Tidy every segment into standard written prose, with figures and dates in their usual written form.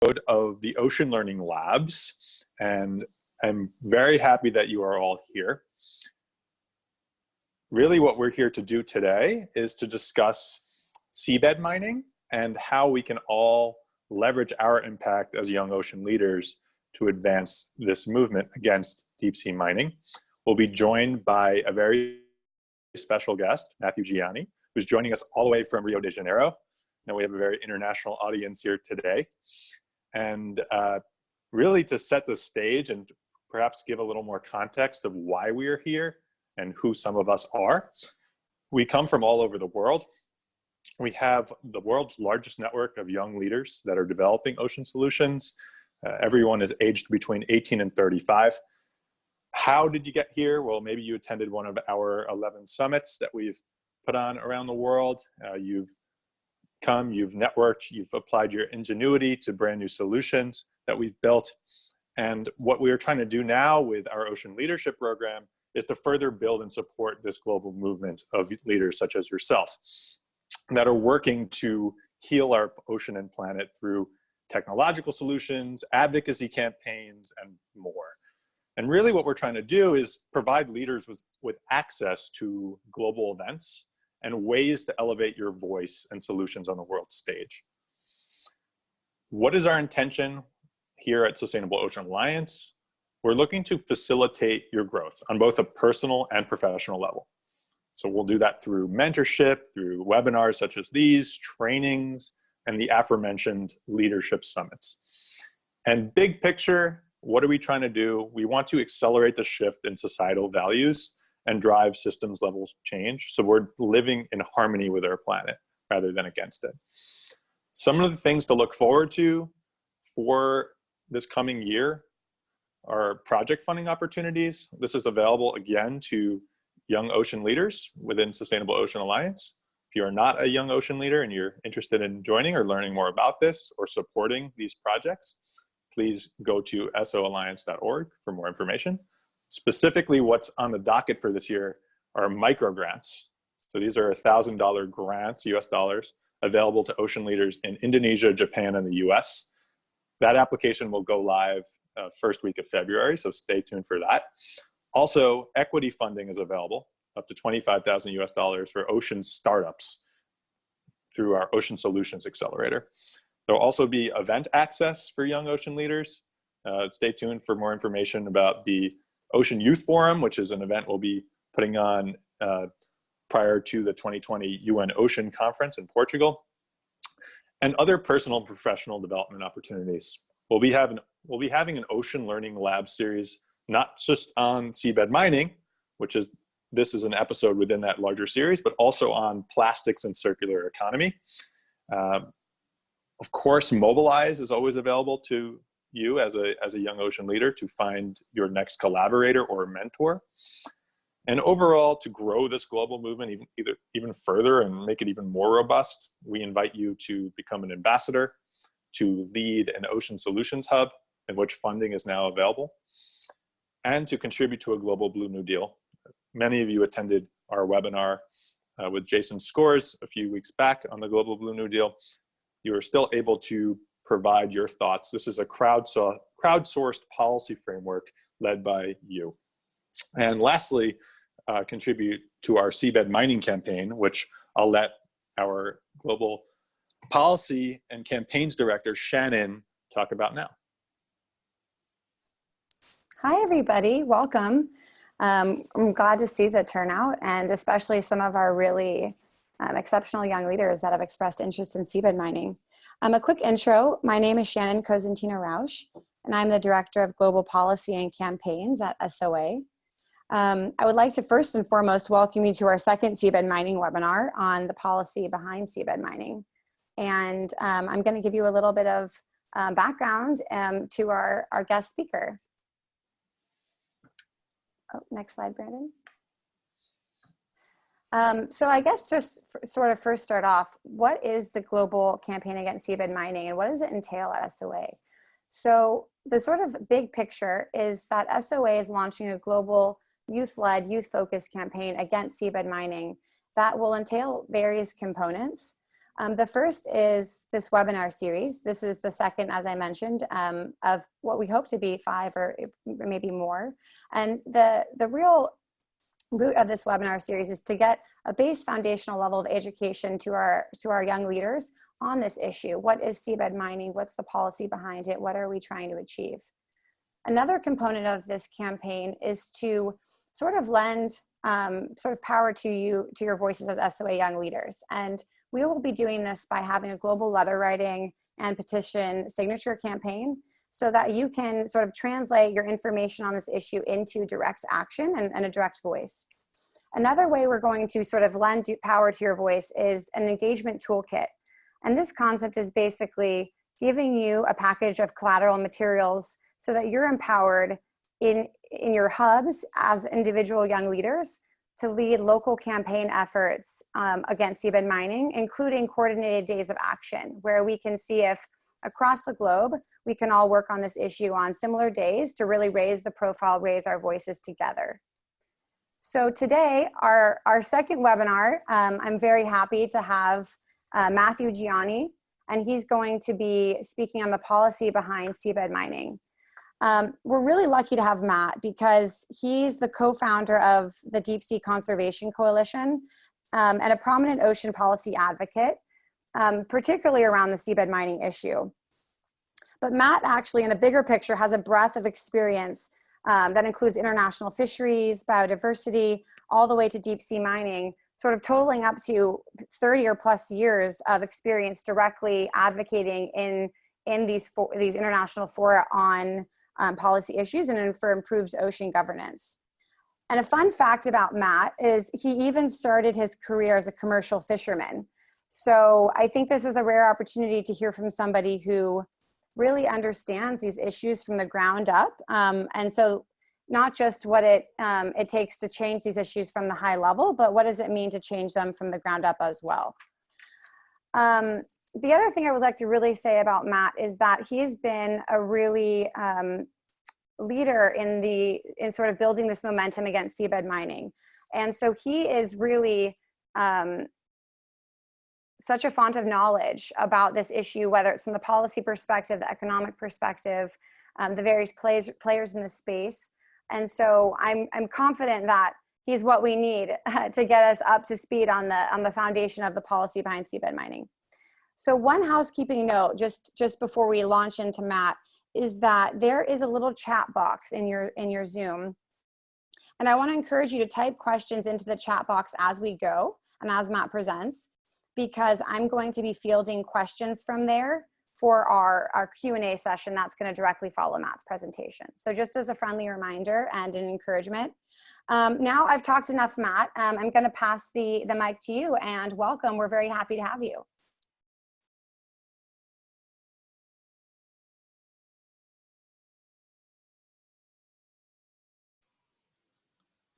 of the Ocean Learning Labs, and I'm very happy that you are all here. Really what we're here to do today is to discuss seabed mining and how we can all leverage our impact as young ocean leaders to advance this movement against deep sea mining. We'll be joined by a very special guest, Matthew Gianni, who's joining us all the way from Rio de Janeiro. Now we have a very international audience here today. And really to set the stage and perhaps give a little more context of why we are here and who some of us are. We come from all over the world. We have the world's largest network of young leaders that are developing ocean solutions. Everyone is aged between 18 and 35. How did you get here? Well, maybe you attended one of our 11 summits that we've put on around the world. You've come, you've networked, you've applied your ingenuity to brand new solutions that we've built. And what we are trying to do now with our Ocean Leadership Program is to further build and support this global movement of leaders such as yourself that are working to heal our ocean and planet through technological solutions, advocacy campaigns, and more. And really what we're trying to do is provide leaders with access to global events and ways to elevate your voice and solutions on the world stage. What is our intention here at Sustainable Ocean Alliance? We're looking to facilitate your growth on both a personal and professional level. So we'll do that through mentorship, through webinars such as these, trainings, and the aforementioned leadership summits. And big picture, what are we trying to do? We want to accelerate the shift in societal values and drive systems level change. So we're living in harmony with our planet rather than against it. Some of the things to look forward to for this coming year are project funding opportunities. This is available again to young ocean leaders within Sustainable Ocean Alliance. If you are not a young ocean leader and you're interested in joining or learning more about this or supporting these projects, please go to soalliance.org for more information. Specifically, what's on the docket for this year are micro grants. So these are $1,000 grants, US dollars, available to ocean leaders in Indonesia, Japan, and the US. That application will go live first week of February, so stay tuned for that. Also, equity funding is available, up to 25,000 US dollars for ocean startups through our Ocean Solutions Accelerator. There'll also be event access for young ocean leaders. Stay tuned for more information about the Ocean Youth Forum, which is an event we'll be putting on prior to the 2020 UN Ocean Conference in Portugal, and other personal and professional development opportunities. We'll be having an Ocean Learning Lab series, not just on seabed mining, this is an episode within that larger series, but also on plastics and circular economy. Of course, Mobilize is always available to you as a young ocean leader to find your next collaborator or mentor. And overall, to grow this global movement even further and make it even more robust, we invite you to become an ambassador, to lead an ocean solutions hub in which funding is now available, and to contribute to a global Blue New Deal. Many of you attended our webinar with Jason Scores a few weeks back on the global Blue New Deal. You are still able to provide your thoughts. This is a crowdsourced policy framework led by you. And lastly, contribute to our seabed mining campaign, which I'll let our global policy and campaigns director, Shannon, talk about now. Hi, everybody. Welcome. I'm glad to see the turnout, and especially some of our really exceptional young leaders that have expressed interest in seabed mining. A quick intro. My name is Shannon Cosentino-Rausch, and I'm the Director of Global Policy and Campaigns at SOA. I would like to first and foremost welcome you to our second seabed mining webinar on the policy behind seabed mining. And I'm going to give you a little bit of background to our guest speaker. Oh, next slide, Brandon. So I guess just sort of first start off, what is the global campaign against seabed mining and what does it entail at SOA? So the sort of big picture is that SOA is launching a global youth-led, youth-focused campaign against seabed mining that will entail various components. The first is this webinar series. This is the second, as I mentioned, of what we hope to be 5 or maybe more. And the real root of this webinar series is to get a base foundational level of education to our young leaders on this issue. What is seabed mining? What's the policy behind it? What are we trying to achieve? Another component of this campaign is to sort of lend sort of power to your voices as SOA young leaders. And we will be doing this by having a global letter writing and petition signature campaign so that you can sort of translate your information on this issue into direct action and a direct voice. Another way we're going to sort of lend power to your voice is an engagement toolkit. And this concept is basically giving you a package of collateral materials so that you're empowered in your hubs as individual young leaders to lead local campaign efforts against seabed mining, including coordinated days of action, where we can see if across the globe, we can all work on this issue on similar days to really raise the profile, raise our voices together. So today, our second webinar, I'm very happy to have Matthew Gianni, and he's going to be speaking on the policy behind seabed mining. We're really lucky to have Matt because he's the co-founder of the Deep Sea Conservation Coalition and a prominent ocean policy advocate, particularly around the seabed mining issue. But Matt actually, in a bigger picture, has a breadth of experience that includes international fisheries, biodiversity, all the way to deep sea mining, sort of totaling up to 30 or plus years of experience directly advocating in these international fora on policy issues and for improved ocean governance. And a fun fact about Matt is he even started his career as a commercial fisherman. So I think this is a rare opportunity to hear from somebody who really understands these issues from the ground up. And so not just what it takes to change these issues from the high level, but what does it mean to change them from the ground up as well. The other thing I would like to really say about Matt is that he's been a really leader in sort of building this momentum against seabed mining. And so he is really such a font of knowledge about this issue, whether it's from the policy perspective, the economic perspective, the various players in the space. And so I'm confident that he's what we need to get us up to speed on the foundation of the policy behind seabed mining. So one housekeeping note, just before we launch into Matt, is that there is a little chat box in your Zoom. And I want to encourage you to type questions into the chat box as we go and as Matt presents, because I'm going to be fielding questions from there for our Q&A session that's going to directly follow Matt's presentation. So just as a friendly reminder and an encouragement. Now I've talked enough, Matt. I'm going to pass the mic to you, and welcome. We're very happy to have you.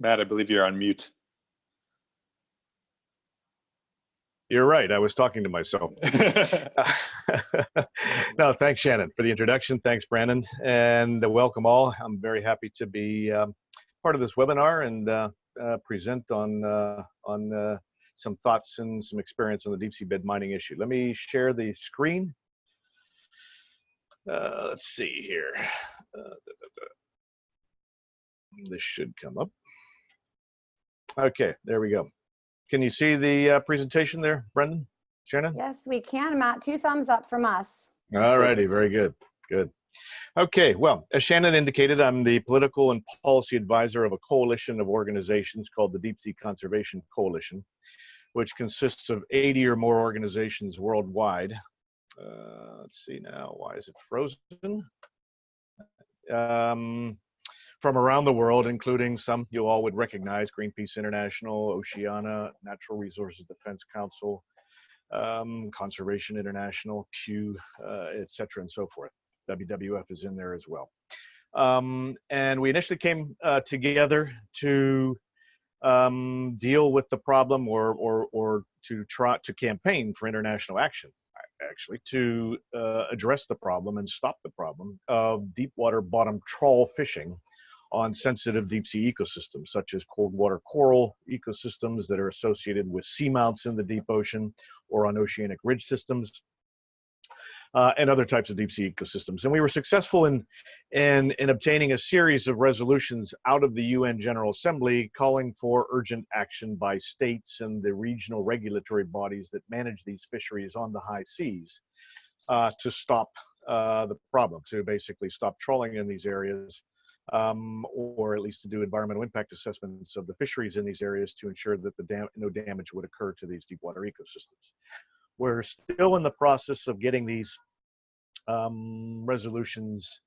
Matt, I believe you're on mute. You're right. I was talking to myself. No, thanks, Shannon, for the introduction. Thanks, Brandon, and welcome all. I'm very happy to be part of this webinar and present on some thoughts and some experience on the deep sea bed mining issue. Let me share the screen. Let's see here. This should come up. Okay, there we go. Can you see the presentation there, Brendan, Shannon? Yes, we can, Matt. 2 thumbs up from us. All righty, very good, good. Okay, well, as Shannon indicated, I'm the political and policy advisor of a coalition of organizations called the Deep Sea Conservation Coalition, which consists of 80 or more organizations worldwide. Let's see now, why is it frozen? From around the world, including some you all would recognize: Greenpeace International, Oceana, Natural Resources Defense Council, Conservation International, Pew, et cetera, and so forth. WWF is in there as well. And we initially came together to deal with the problem or to try to campaign for international action, actually, to address the problem and stop the problem of deep water bottom trawl fishing on sensitive deep sea ecosystems, such as cold water coral ecosystems that are associated with seamounts in the deep ocean, or on oceanic ridge systems, and other types of deep sea ecosystems. And we were successful in obtaining a series of resolutions out of the UN General Assembly calling for urgent action by states and the regional regulatory bodies that manage these fisheries on the high seas to stop the problem, to basically stop trawling in these areas, or at least to do environmental impact assessments of the fisheries in these areas to ensure that no damage would occur to these deep water ecosystems. We're still in the process of getting these resolutions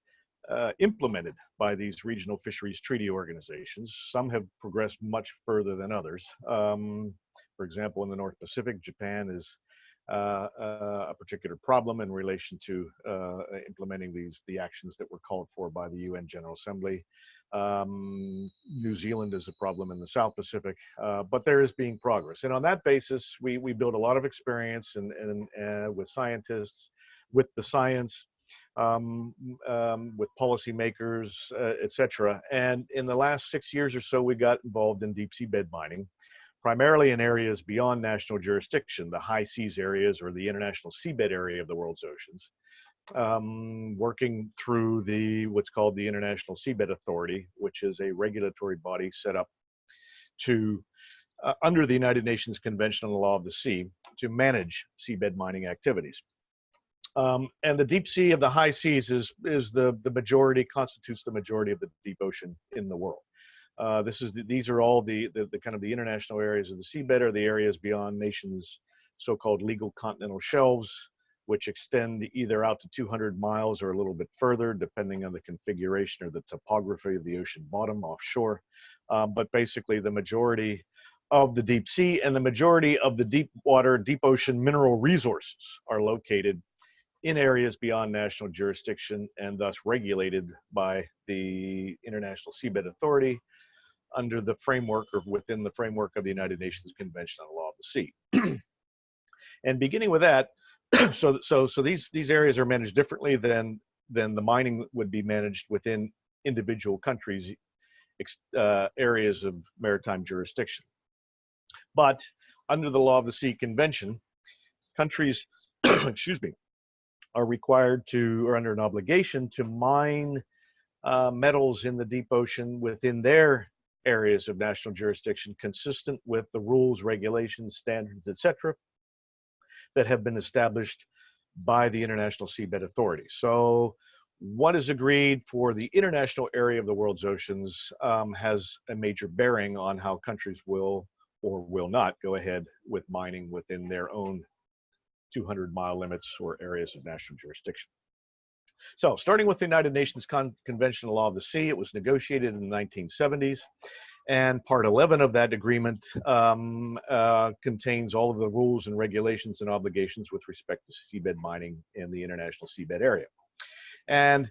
implemented by these regional fisheries treaty organizations. Some have progressed much further than others. For example, in the North Pacific, Japan is a particular problem in relation to implementing the actions that were called for by the UN General Assembly. New Zealand is a problem in the South Pacific, but there is being progress. And on that basis, we build a lot of experience and with scientists, with the science, with policymakers, et cetera. And in the last 6 years or so, we got involved in deep seabed mining, primarily in areas beyond national jurisdiction, the high seas areas or the international seabed area of the world's oceans, working through what's called the International Seabed Authority, which is a regulatory body set up to, under the United Nations Convention on the Law of the Sea, to manage seabed mining activities. And the deep sea of the high seas constitutes the majority of the deep ocean in the world. These are all the kind of the international areas of the seabed, or the areas beyond nations' so-called legal continental shelves, which extend either out to 200 miles or a little bit further, depending on the configuration or the topography of the ocean bottom offshore. But basically, the majority of the deep sea and the majority of the deep water, deep ocean mineral resources are located in areas beyond national jurisdiction and thus regulated by the International Seabed Authority under the framework or within the framework of the United Nations Convention on the Law of the Sea. And beginning with that, so these areas are managed differently than the mining would be managed within individual countries' areas of maritime jurisdiction. But under the Law of the Sea Convention, countries, excuse me, are required to, or under an obligation to mine metals in the deep ocean within their areas of national jurisdiction, consistent with the rules, regulations, standards, etc., that have been established by the International Seabed Authority. So what is agreed for the international area of the world's oceans has a major bearing on how countries will or will not go ahead with mining within their own 200-mile limits or areas of national jurisdiction. So starting with the United Nations Convention on the Law of the Sea, it was negotiated in the 1970s. And Part 11 of that agreement contains all of the rules and regulations and obligations with respect to seabed mining in the international seabed area. And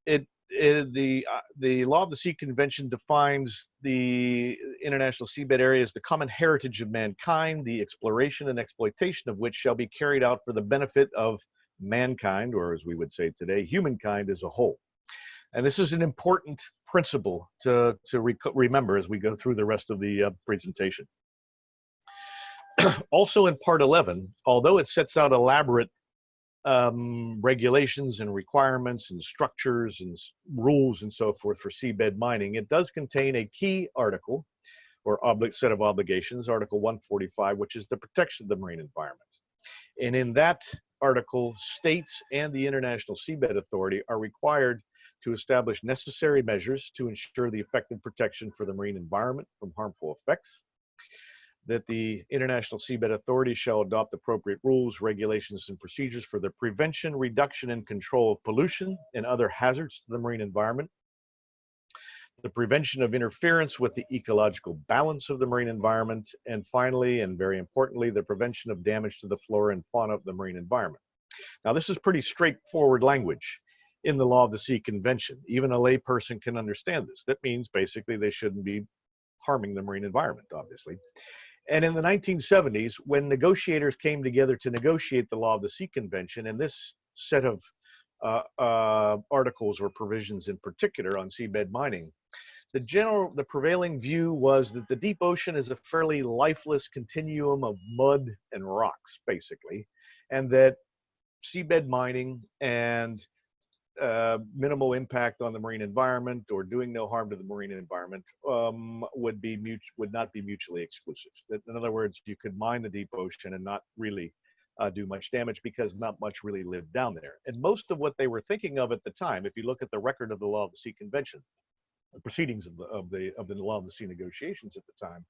the Law of the Sea Convention defines the international seabed area as the common heritage of mankind, the exploration and exploitation of which shall be carried out for the benefit of mankind, or as we would say today, humankind as a whole. And this is an important principle to remember as we go through the rest of the presentation. Also in Part 11, although it sets out elaborate regulations and requirements and structures and rules and so forth for seabed mining, it does contain a key article or set of obligations, Article 145, which is the protection of the marine environment. And in that article, states and the International Seabed Authority are required to establish necessary measures to ensure the effective protection for the marine environment from harmful effects, that the International Seabed Authority shall adopt appropriate rules, regulations, and procedures for the prevention, reduction, and control of pollution and other hazards to the marine environment, the prevention of interference with the ecological balance of the marine environment, and finally, and very importantly, the prevention of damage to the flora and fauna of the marine environment. Now, this is pretty straightforward language in the Law of the Sea Convention. Even a layperson can understand this. That means basically they shouldn't be harming the marine environment, obviously. And in the 1970s, when negotiators came together to negotiate the Law of the Sea Convention, and this set of articles or provisions in particular on seabed mining, the prevailing view was that the deep ocean is a fairly lifeless continuum of mud and rocks, basically, and that seabed mining and minimal impact on the marine environment or doing no harm to the marine environment would not be mutually exclusive. In other words, you could mine the deep ocean and not really do much damage because not much really lived down there. And most of what they were thinking of at the time, if you look at the record of the Law of the Sea Convention, the proceedings of the Law of the Sea negotiations at the time,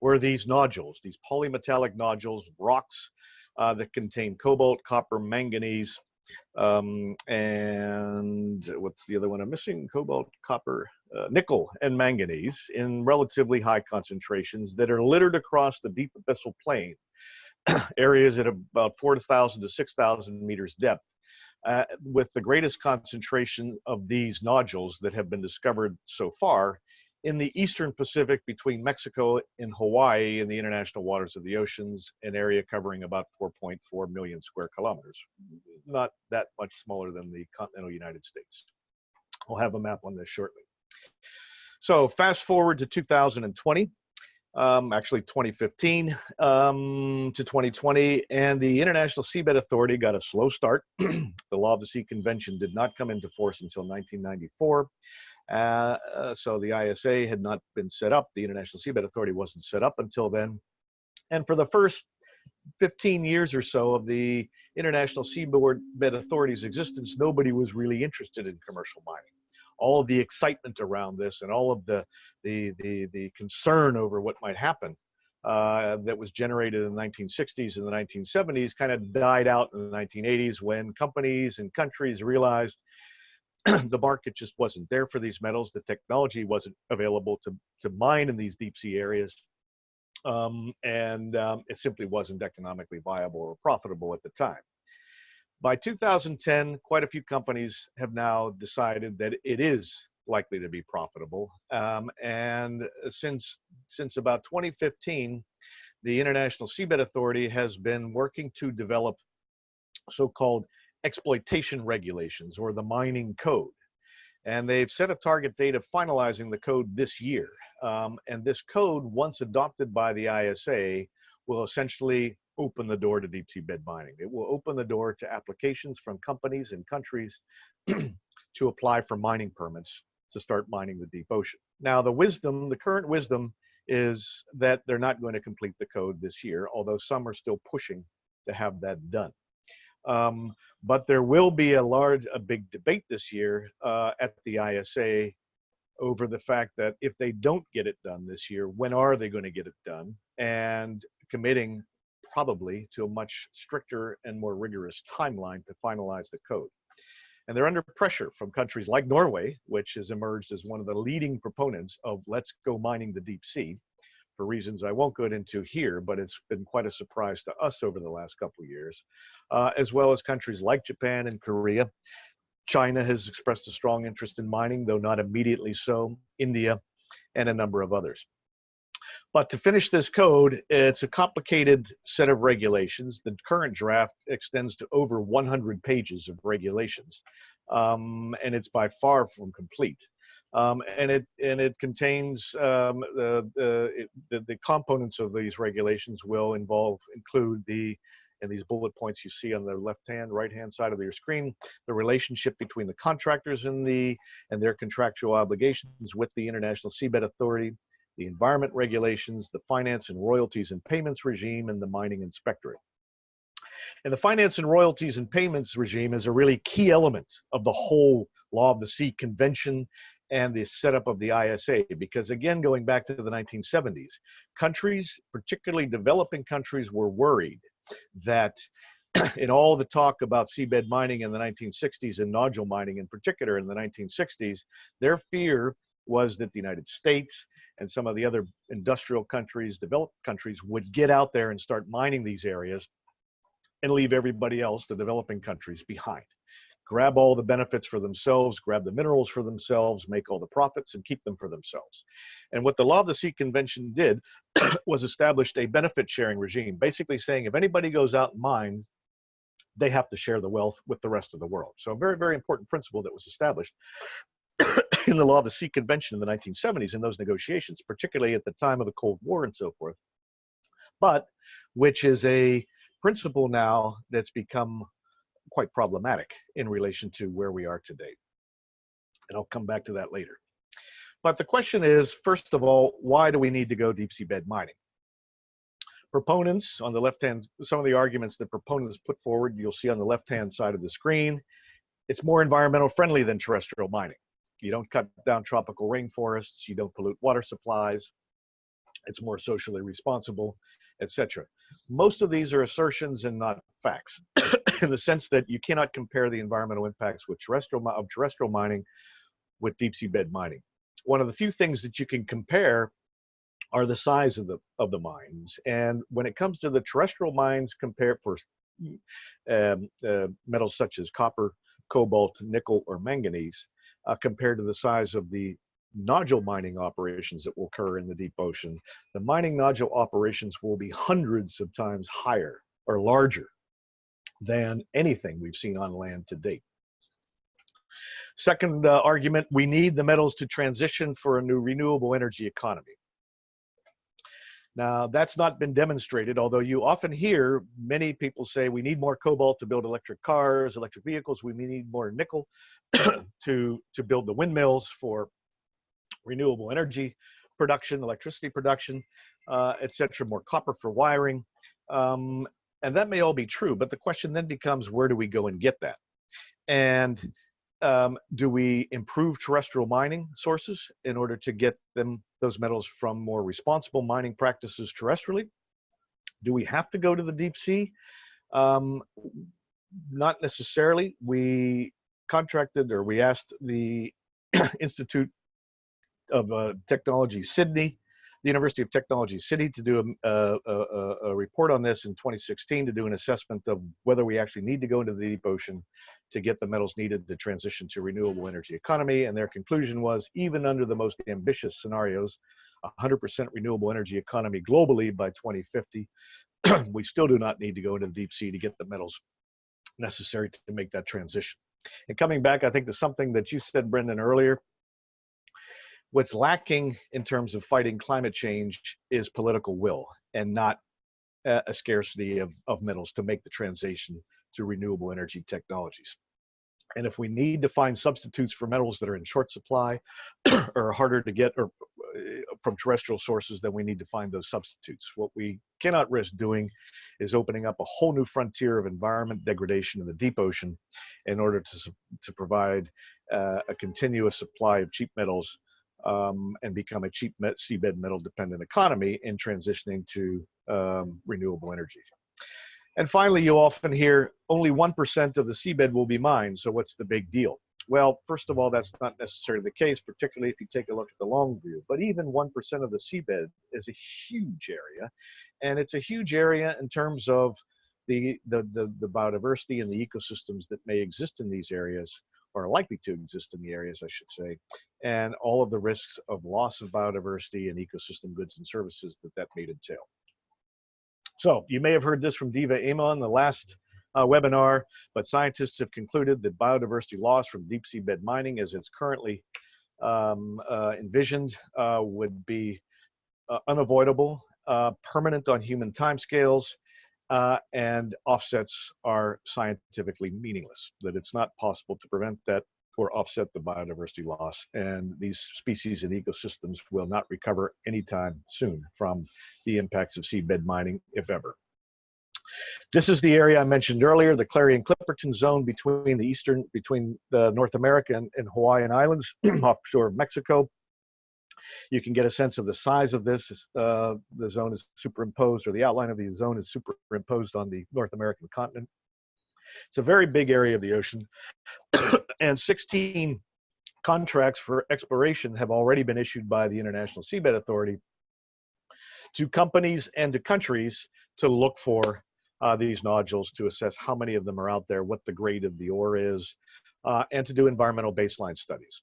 were these nodules, these polymetallic nodules, rocks that contain cobalt, copper, manganese, and what's the other one I'm missing? Cobalt, copper, nickel, and manganese in relatively high concentrations that are littered across the deep abyssal plain, areas at about 4,000 to 6,000 meters depth, with the greatest concentration of these nodules that have been discovered so far in the eastern Pacific between Mexico and Hawaii in the international waters of the oceans, an area covering about 4.4 million square kilometers. Not that much smaller than the continental United States. I'll have a map on this shortly. So fast forward to 2020, actually 2015 to 2020, and the International Seabed Authority got a slow start. The Law of the Sea Convention did not come into force until 1994. So the ISA had not been set up. The International Seabed Authority wasn't set up until then. And for the first 15 years or so of the International Seabed Authority's existence, nobody was really interested in commercial mining. All of the excitement around this and all of the concern over what might happen that was generated in the 1960s and the 1970s kind of died out in the 1980s when companies and countries realized the market just wasn't there for these metals. The technology wasn't available to mine in these deep sea areas. It simply wasn't economically viable or profitable at the time. By 2010, quite a few companies have now decided that it is likely to be profitable. And since about 2015, the International Seabed Authority has been working to develop so-called exploitation regulations, or the mining code. And they've set a target date of finalizing the code this year. And this code, once adopted by the ISA, will essentially open the door to deep sea bed mining. It will open the door to applications from companies and countries to apply for mining permits to start mining the deep ocean. Now, the current wisdom is that they're not going to complete the code this year, although some are still pushing to have that done. But there will be a big debate this year at the ISA over the fact that if they don't get it done this year, when are they going to get it done? And committing probably to a much stricter and more rigorous timeline to finalize the code. And they're under pressure from countries like Norway, which has emerged as one of the leading proponents of let's go mining the deep sea, for reasons I won't go into here, but it's been quite a surprise to us over the last couple of years, as well as countries like Japan and Korea. China has expressed a strong interest in mining, though not immediately so, India, and a number of others. But to finish this code, it's a complicated set of regulations. The current draft extends to over 100 pages of regulations, and it's by far from complete. And it contains the components of these regulations will include and these bullet points you see on the right-hand side of your screen, the relationship between the contractors and their contractual obligations with the International Seabed Authority, the environment regulations, the finance and royalties and payments regime, and the mining inspectorate. And the finance and royalties and payments regime is a really key element of the whole Law of the Sea Convention and the setup of the ISA, because again, going back to the 1970s, countries, particularly developing countries, were worried that in all the talk about seabed mining in the 1960s and nodule mining in particular in the 1960s, their fear was that the United States and some of the other industrial countries, developed countries, would get out there and start mining these areas and leave everybody else, the developing countries, behind. Grab all the benefits for themselves, grab the minerals for themselves, make all the profits, and keep them for themselves. And what the Law of the Sea Convention did was established a benefit sharing regime, basically saying if anybody goes out and mines, they have to share the wealth with the rest of the world. So a very, very important principle that was established. in the Law of the Sea Convention in the 1970s in those negotiations, particularly at the time of the Cold War and so forth, but which is a principle now that's become quite problematic in relation to where we are today. And I'll come back to that later. But the question is, first of all, why do we need to go deep seabed mining? Proponents on the left-hand, some of the arguments that proponents put forward, you'll see on the left-hand side of the screen. It's more environmental friendly than terrestrial mining. You don't cut down tropical rainforests, you don't pollute water supplies, it's more socially responsible, etc. Most of these are assertions and not facts, in the sense that you cannot compare the environmental impacts with terrestrial mining with deep seabed mining. One of the few things that you can compare are the size of the mines. And when it comes to the terrestrial mines, compared for metals such as copper, cobalt, nickel, or manganese, compared to the size of the nodule mining operations that will occur in the deep ocean, the mining nodule operations will be hundreds of times higher or larger than anything we've seen on land to date. Second argument, we need the metals to transition for a new renewable energy economy. Now, that's not been demonstrated, although you often hear many people say we need more cobalt to build electric cars, electric vehicles, we need more nickel to build the windmills for renewable energy production, electricity production, etc., more copper for wiring. And that may all be true, but the question then becomes, where do we go and get that? And do we improve terrestrial mining sources in order to get those metals from more responsible mining practices terrestrially? Do we have to go to the deep sea? Not necessarily. We contracted, or we asked the Institute of Technology Sydney, the University of Technology Sydney, to do a report on this in 2016 to do an assessment of whether we actually need to go into the deep ocean to get the metals needed to transition to renewable energy economy. And their conclusion was, even under the most ambitious scenarios, 100% renewable energy economy globally by 2050, we still do not need to go into the deep sea to get the metals necessary to make that transition. And coming back, I think, to something that you said, Brendan, earlier, what's lacking in terms of fighting climate change is political will, and not a scarcity of metals to make the transition to renewable energy technologies. And if we need to find substitutes for metals that are in short supply or harder to get, or from terrestrial sources, then we need to find those substitutes. What we cannot risk doing is opening up a whole new frontier of environment degradation in the deep ocean in order to provide a continuous supply of cheap metals and become a cheap seabed metal dependent economy in transitioning to renewable energy. And finally, you often hear only 1% of the seabed will be mined, so what's the big deal? Well, first of all, that's not necessarily the case, particularly if you take a look at the long view. But even 1% of the seabed is a huge area, and it's a huge area in terms of the biodiversity and the ecosystems that may exist in these areas, or are likely to exist in the areas, I should say, and all of the risks of loss of biodiversity and ecosystem goods and services that may entail. So you may have heard this from Diva Ama in the last webinar, but scientists have concluded that biodiversity loss from deep seabed mining, as it's currently envisioned, would be unavoidable, permanent on human timescales, and offsets are scientifically meaningless, that it's not possible to prevent that or offset the biodiversity loss, and these species and ecosystems will not recover anytime soon from the impacts of seabed mining, if ever. This is the area I mentioned earlier, the Clarion-Clipperton zone between North America and Hawaiian Islands, offshore of Mexico. You can get a sense of the size of this. The zone is superimposed, or the outline of the zone is superimposed on the North American continent. It's a very big area of the ocean, and 16 contracts for exploration have already been issued by the International Seabed Authority to companies and to countries to look for these nodules, to assess how many of them are out there, what the grade of the ore is, and to do environmental baseline studies.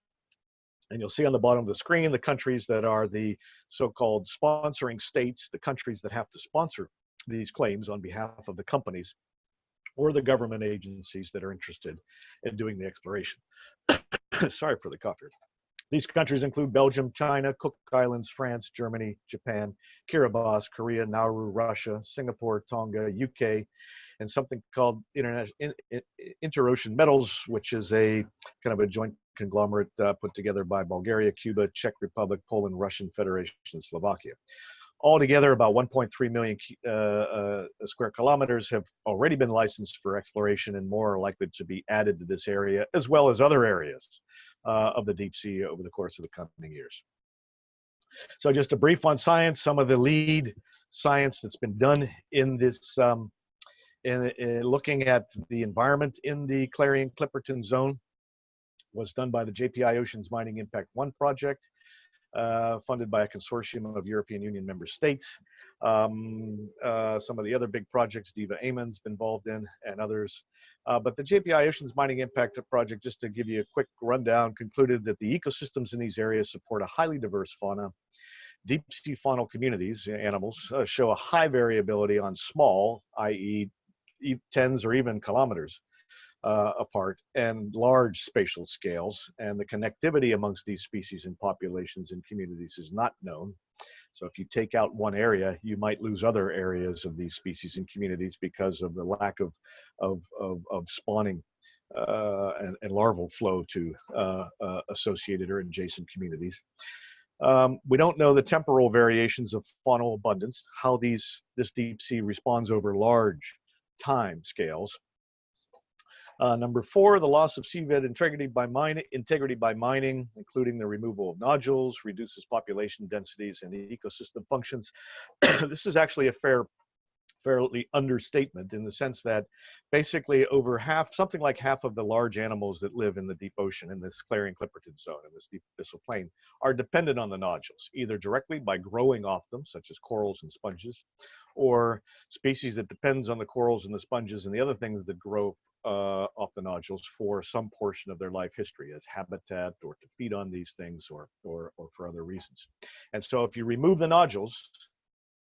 And you'll see on the bottom of the screen the countries that are the so-called sponsoring states, the countries that have to sponsor these claims on behalf of the companies or the government agencies that are interested in doing the exploration. Sorry for the cough here. These countries include Belgium, China, Cook Islands, France, Germany, Japan, Kiribati, Korea, Nauru, Russia, Singapore, Tonga, UK, and something called Interocean Metals, which is a kind of a joint conglomerate put together by Bulgaria, Cuba, Czech Republic, Poland, Russian Federation, and Slovakia. Altogether, about 1.3 million square kilometers have already been licensed for exploration, and more are likely to be added to this area, as well as other areas of the deep sea over the course of the coming years. So just a brief on science, some of the lead science that's been done in this, in looking at the environment in the Clarion-Clipperton Zone was done by the JPI Oceans Mining Impact 1 project, funded by a consortium of European Union member states. Some of the other big projects Diva Amon's been involved in, and others. But the JPI Oceans Mining Impact project, just to give you a quick rundown, concluded that the ecosystems in these areas support a highly diverse fauna. Deep sea faunal communities, animals, show a high variability on small, i.e. tens or even kilometers apart, and large spatial scales, and the connectivity amongst these species and populations and communities is not known. So if you take out one area, you might lose other areas of these species and communities because of the lack of spawning and larval flow to associated or adjacent communities. We don't know the temporal variations of faunal abundance, how this deep sea responds over large time scales. Number 4, the loss of seabed integrity by mining, including the removal of nodules, reduces population densities and ecosystem functions. This is actually a fairly understatement, in the sense that basically over half, something like half of the large animals that live in the deep ocean, in this Clarion-Clipperton Zone, in this deep abyssal plain, are dependent on the nodules, either directly by growing off them, such as corals and sponges, or species that depends on the corals and the sponges and the other things that grow off the nodules for some portion of their life history as habitat, or to feed on these things, or for other reasons. And so if you remove the nodules,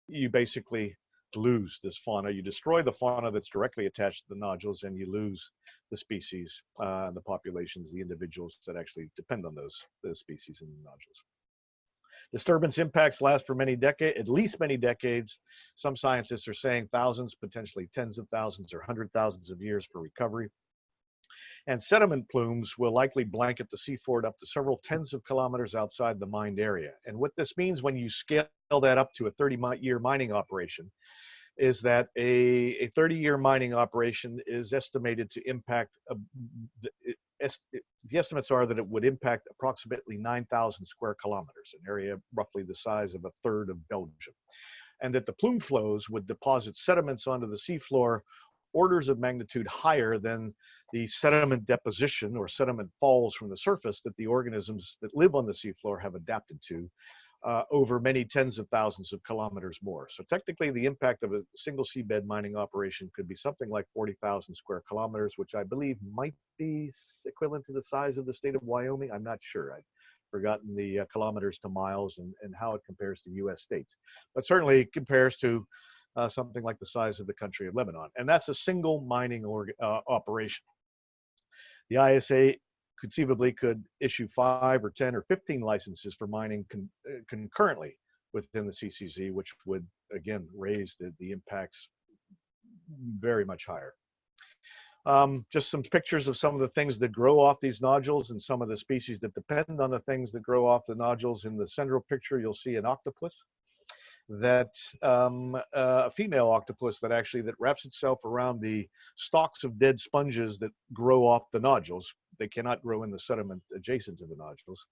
you basically lose this fauna. You destroy the fauna that's directly attached to the nodules, and you lose the species, the populations, the individuals that actually depend on those species and nodules. Disturbance impacts last for many decades, at least many decades. Some scientists are saying thousands, potentially tens of thousands or 100,000s of years for recovery. And sediment plumes will likely blanket the seafloor up to several tens of kilometers outside the mined area. And what this means when you scale that up to a 30-year mining operation is that a 30-year mining operation is estimated to impact, the estimates are that it would impact approximately 9,000 square kilometers, an area roughly the size of a third of Belgium. And that the plume flows would deposit sediments onto the seafloor orders of magnitude higher than the sediment deposition or sediment falls from the surface that the organisms that live on the seafloor have adapted to over many tens of thousands of kilometers more. So technically the impact of a single seabed mining operation could be something like 40,000 square kilometers, which I believe might be equivalent to the size of the state of Wyoming. I'm not sure. I've forgotten the kilometers to miles and how it compares to US states, but certainly it compares to something like the size of the country of Lebanon. And that's a single mining operation. The ISA conceivably could issue 5 or 10 or 15 licenses for mining concurrently within the CCZ, which would again raise the impacts very much higher. Just some pictures of some of the things that grow off these nodules and some of the species that depend on the things that grow off the nodules. In the central picture, you'll see an octopus, that a female octopus that wraps itself around the stalks of dead sponges that grow off the nodules. They cannot grow in the sediment adjacent to the nodules,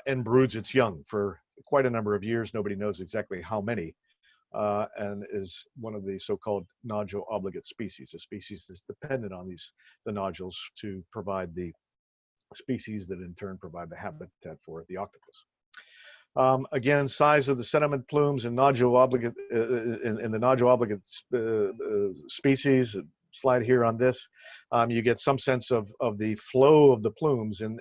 and broods its young for quite a number of years. Nobody knows exactly how many, and is one of the so-called nodule obligate species, a species that's dependent on the nodules to provide the species that in turn provide the habitat for the octopus. Again, size of the sediment plumes and nodule obligate in the nodule obligate species. Slide here on this, you get some sense of the flow of the plumes in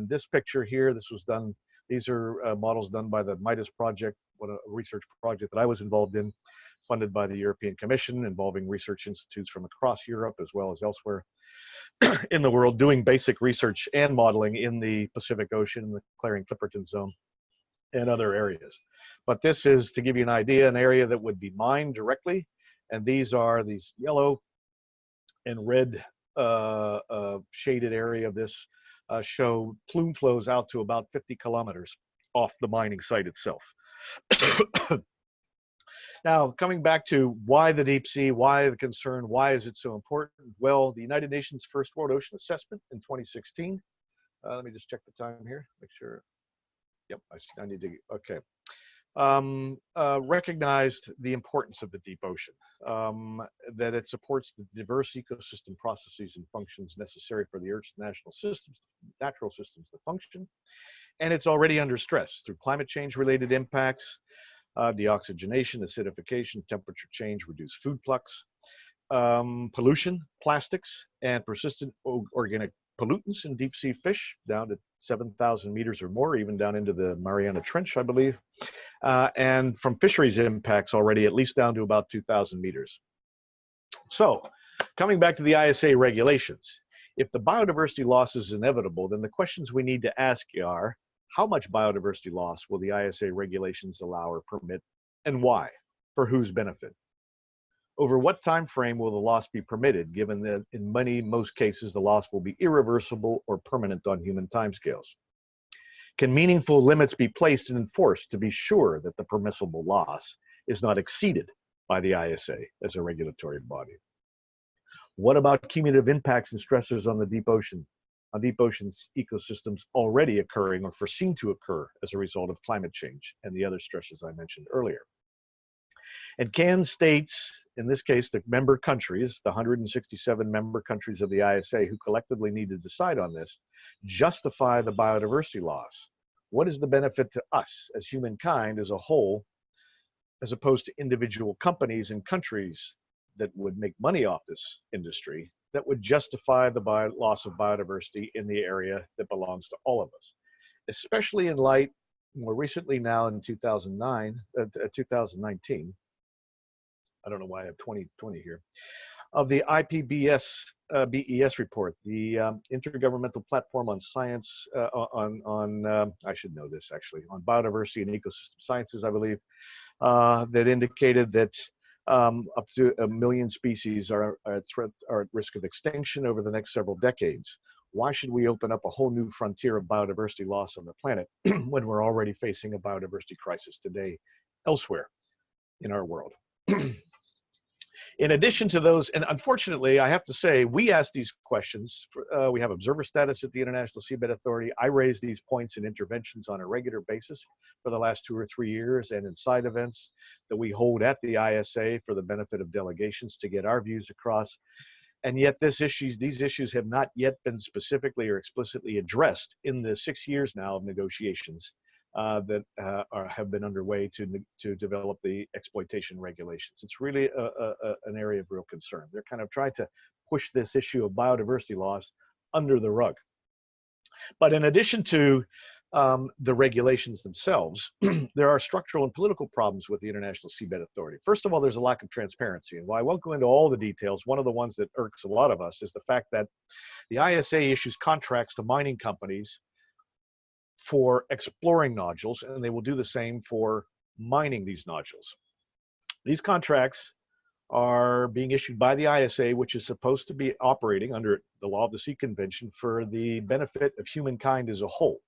this picture here. This was done. These are models done by the Midas project, a research project that I was involved in, funded by the European Commission, involving research institutes from across Europe as well as elsewhere. in the world doing basic research and modeling in the Pacific Ocean, the Clarion-Clipperton Zone, and other areas. But this is, to give you an idea, an area that would be mined directly, and these are these yellow and red shaded area of this show plume flows out to about 50 kilometers off the mining site itself. Now, coming back to why the deep sea, why the concern, why is it so important? Well, the United Nations First World Ocean Assessment in 2016, let me just check the time here, make sure. Yep, I need to, okay. Recognized the importance of the deep ocean, that it supports the diverse ecosystem processes and functions necessary for the Earth's natural systems to function. And it's already under stress through climate change related impacts, deoxygenation, acidification, temperature change, reduced food flux, pollution, plastics, and persistent organic pollutants in deep sea fish down to 7,000 meters or more, even down into the Mariana Trench, I believe. And from fisheries impacts already at least down to about 2,000 meters. So coming back to the ISA regulations, if the biodiversity loss is inevitable, then the questions we need to ask are, how much biodiversity loss will the ISA regulations allow or permit, and why? For whose benefit? Over what time frame will the loss be permitted, given that in most cases the loss will be irreversible or permanent on human timescales? Can meaningful limits be placed and enforced to be sure that the permissible loss is not exceeded by the ISA as a regulatory body? What about cumulative impacts and stressors on the deep ocean, on deep ocean's ecosystems already occurring or foreseen to occur as a result of climate change and the other stresses I mentioned earlier? And can states, in this case the member countries, the 167 member countries of the ISA who collectively need to decide on this, justify the biodiversity loss? What is the benefit to us as humankind as a whole, as opposed to individual companies and countries that would make money off this industry, that would justify the loss of biodiversity in the area that belongs to all of us? Especially in light, more recently now in 2019, I don't know why I have 2020 here, of the IPBES BES report, the Intergovernmental Platform on Science, I should know this actually, on biodiversity and ecosystem sciences, I believe, that indicated that up to 1 million species are at risk of extinction over the next several decades. Why should we open up a whole new frontier of biodiversity loss on the planet when we're already facing a biodiversity crisis today elsewhere in our world? In addition to those, and unfortunately, I have to say, we ask these questions. We have observer status at the International Seabed Authority. I raise these points and interventions on a regular basis for the last 2 or 3 years, and in side events that we hold at the ISA for the benefit of delegations to get our views across. And yet these issues have not yet been specifically or explicitly addressed in the 6 years now of negotiations that have been underway to develop the exploitation regulations. It's really an area of real concern. They're kind of trying to push this issue of biodiversity loss under the rug. But in addition to the regulations themselves, there are structural and political problems with the International Seabed Authority. First of all, there's a lack of transparency. And while I won't go into all the details, one of the ones that irks a lot of us is the fact that the ISA issues contracts to mining companies for exploring nodules, and they will do the same for mining these nodules. These contracts are being issued by the ISA, which is supposed to be operating under the Law of the Sea Convention for the benefit of humankind as a whole.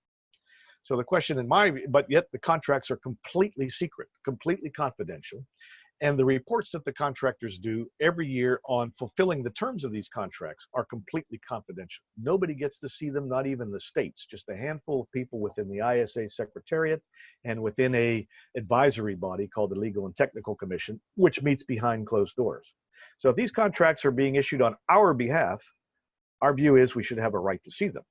So the question in my view, but yet the contracts are completely secret, completely confidential. And the reports that the contractors do every year on fulfilling the terms of these contracts are completely confidential. Nobody gets to see them, not even the states, just a handful of people within the ISA Secretariat and within a advisory body called the Legal and Technical Commission, which meets behind closed doors. So if these contracts are being issued on our behalf, our view is we should have a right to see them.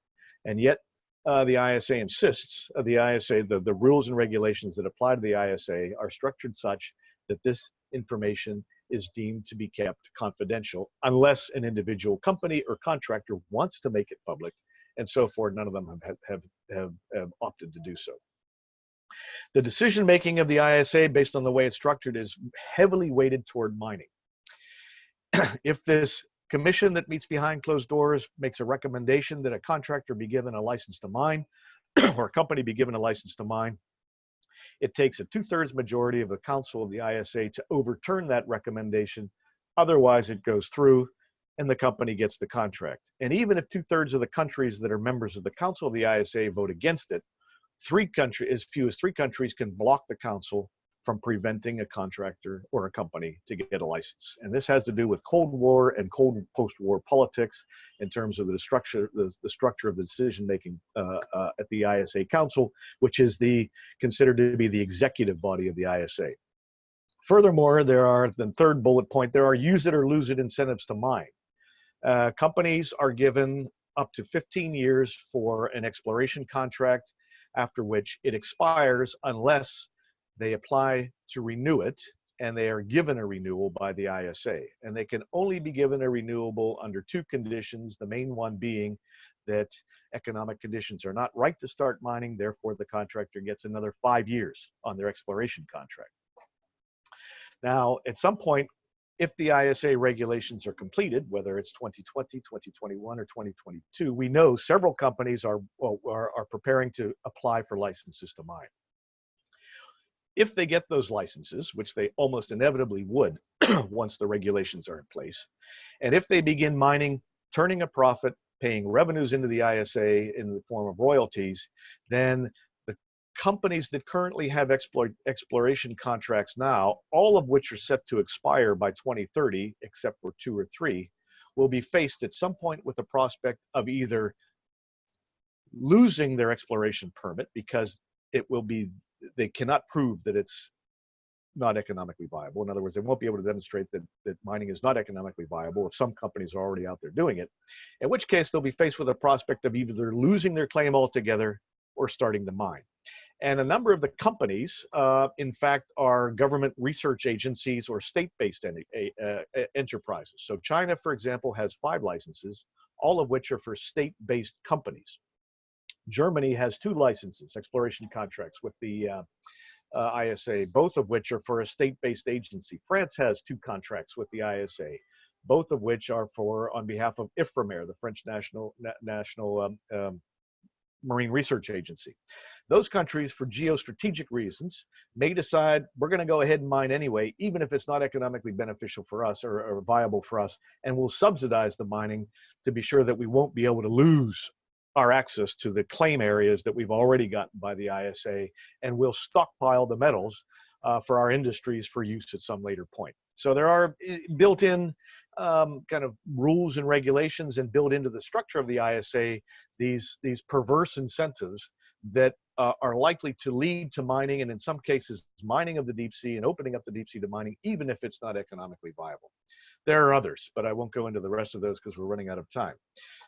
And yet the ISA insists, the rules and regulations that apply to the ISA are structured such that this information is deemed to be kept confidential unless an individual company or contractor wants to make it public, and so forth. None of them have opted to do so. The decision making of the ISA, based on the way it's structured, is heavily weighted toward mining. If this commission that meets behind closed doors makes a recommendation that a contractor be given a license to mine or a company be given a license to mine. It takes a 2/3 majority of the council of the ISA to overturn that recommendation. Otherwise, it goes through and the company gets the contract. And even if 2/3 of the countries that are members of the council of the ISA vote against it, as few as three countries can block the council from preventing a contractor or a company to get a license. And this has to do with Cold War and post-war politics in terms of the structure of the decision-making at the ISA Council, which is considered to be the executive body of the ISA. Furthermore, the third bullet point, there are use it or lose it incentives to mine. Companies are given up to 15 years for an exploration contract, after which it expires unless they apply to renew it, and they are given a renewal by the ISA. And they can only be given a renewable under two conditions, the main one being that economic conditions are not right to start mining, therefore the contractor gets another 5 years on their exploration contract. Now, at some point, if the ISA regulations are completed, whether it's 2020, 2021, or 2022, we know several companies are preparing to apply for licenses to mine. If they get those licenses, which they almost inevitably would once the regulations are in place, and if they begin mining, turning a profit, paying revenues into the ISA in the form of royalties, then the companies that currently have exploration contracts now, all of which are set to expire by 2030, except for 2 or 3, will be faced at some point with the prospect of either losing their exploration permit because they cannot prove that it's not economically viable. In other words, they won't be able to demonstrate that mining is not economically viable if some companies are already out there doing it, in which case they'll be faced with a prospect of either losing their claim altogether or starting to mine. And a number of the companies, in fact, are government research agencies or state-based enterprises. So China, for example, has 5 licenses, all of which are for state-based companies. Germany has 2 licenses, exploration contracts with the ISA, both of which are for a state-based agency. France has 2 contracts with the ISA, both of which are on behalf of IFREMER, the French National Marine Research Agency. Those countries, for geostrategic reasons, may decide we're going to go ahead and mine anyway, even if it's not economically beneficial for us or viable for us, and we'll subsidize the mining to be sure that we won't be able to lose our access to the claim areas that we've already gotten by the ISA, and we'll stockpile the metals for our industries for use at some later point. So there are built-in kind of rules and regulations and built into the structure of the ISA these perverse incentives that are likely to lead to mining, and in some cases mining of the deep sea and opening up the deep sea to mining, even if it's not economically viable. There are others, but I won't go into the rest of those because we're running out of time.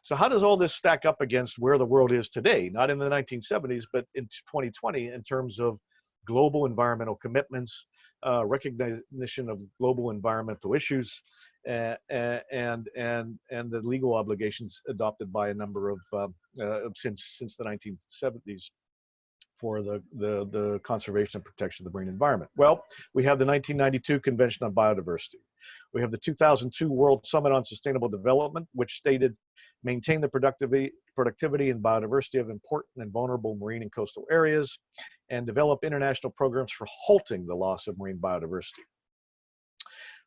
So how does all this stack up against where the world is today? Not in the 1970s, but in 2020 in terms of global environmental commitments, recognition of global environmental issues, and the legal obligations adopted by a number of since the 1970s for the conservation and protection of the marine environment. Well, we have the 1992 Convention on Biodiversity. We have the 2002 World Summit on Sustainable Development, which stated, maintain the productivity and biodiversity of important and vulnerable marine and coastal areas, and develop international programs for halting the loss of marine biodiversity.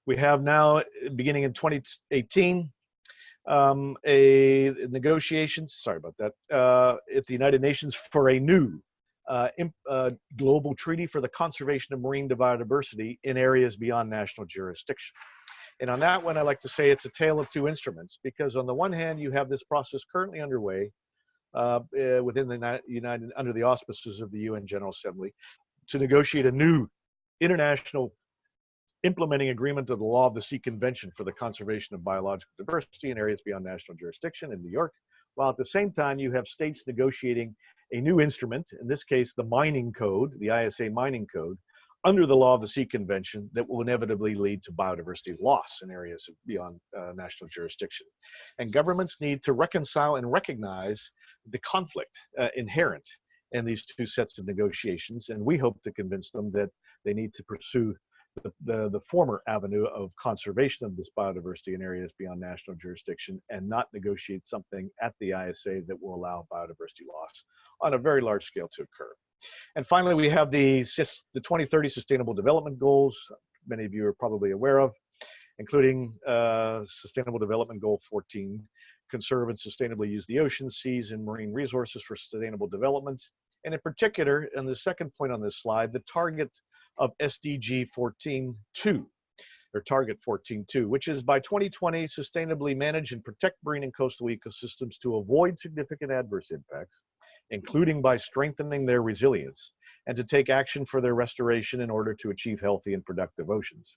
We have now, beginning in 2018, negotiations, sorry about that, at the United Nations for a new global treaty for the conservation of marine biodiversity in areas beyond national jurisdiction. And on that one, I like to say it's a tale of 2 instruments, because on the one hand, you have this process currently underway within the under the auspices of the UN General Assembly to negotiate a new international implementing agreement of the Law of the Sea Convention for the conservation of biological diversity in areas beyond national jurisdiction in New York, while at the same time you have states negotiating a new instrument, in this case the mining code, the ISA mining code, under the Law of the Sea Convention that will inevitably lead to biodiversity loss in areas beyond national jurisdiction. And governments need to reconcile and recognize the conflict inherent in these 2 sets of negotiations, and we hope to convince them that they need to pursue the former avenue of conservation of this biodiversity in areas beyond national jurisdiction and not negotiate something at the ISA that will allow biodiversity loss on a very large scale to occur. And finally, we have the 2030 Sustainable Development Goals, many of you are probably aware of, including Sustainable Development Goal 14, conserve and sustainably use the oceans, seas, and marine resources for sustainable development. And in particular, and the second point on this slide, the target of SDG 14.2, or Target 14.2, which is by 2020, sustainably manage and protect marine and coastal ecosystems to avoid significant adverse impacts, including by strengthening their resilience, and to take action for their restoration in order to achieve healthy and productive oceans.